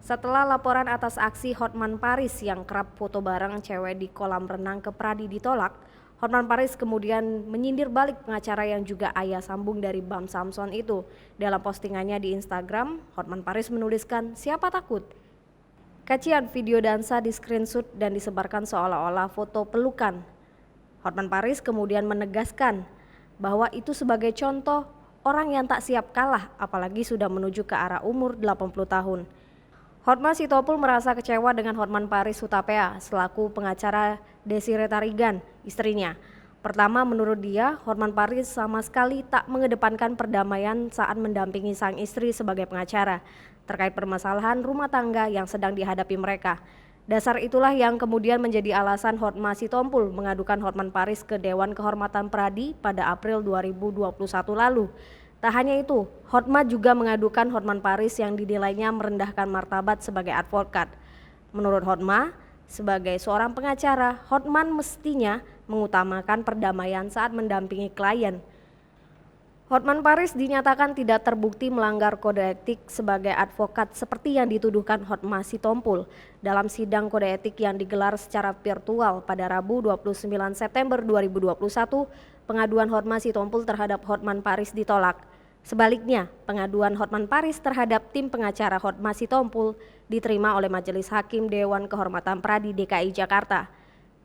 Setelah laporan atas aksi Hotman Paris yang kerap foto bareng cewek di kolam renang ke Pradi ditolak, Hotman Paris kemudian menyindir balik pengacara yang juga ayah sambung dari Bam Samson itu. Dalam postingannya di Instagram, Hotman Paris menuliskan, "Siapa takut?" Cacian video dansa di screenshot dan disebarkan seolah-olah foto pelukan. Hotman Paris kemudian menegaskan bahwa itu sebagai contoh orang yang tak siap kalah, apalagi sudah menuju ke arah umur 80 tahun. Hotma Sitompul merasa kecewa dengan Hotman Paris Hutapea selaku pengacara Desiree Tarigan, istrinya. Pertama, menurut dia, Hotman Paris sama sekali tak mengedepankan perdamaian saat mendampingi sang istri sebagai pengacara terkait permasalahan rumah tangga yang sedang dihadapi mereka. Dasar itulah yang kemudian menjadi alasan Hotma Sitompul mengadukan Hotman Paris ke Dewan Kehormatan Pradi pada April 2021 lalu. Tak hanya itu, Hotma juga mengadukan Hotman Paris yang dinilainya merendahkan martabat sebagai advokat. Menurut Hotma, sebagai seorang pengacara, Hotman mestinya mengutamakan perdamaian saat mendampingi klien. Hotman Paris dinyatakan tidak terbukti melanggar kode etik sebagai advokat seperti yang dituduhkan Hotma Sitompul dalam sidang kode etik yang digelar secara virtual pada Rabu 29 September 2021. Pengaduan Hotma Sitompul terhadap Hotman Paris ditolak. Sebaliknya, pengaduan Hotman Paris terhadap tim pengacara Hotma Sitompul diterima oleh Majelis Hakim Dewan Kehormatan Pradi DKI Jakarta.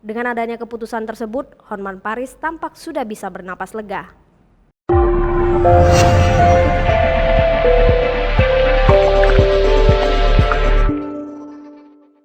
Dengan adanya keputusan tersebut, Hotman Paris tampak sudah bisa bernapas lega.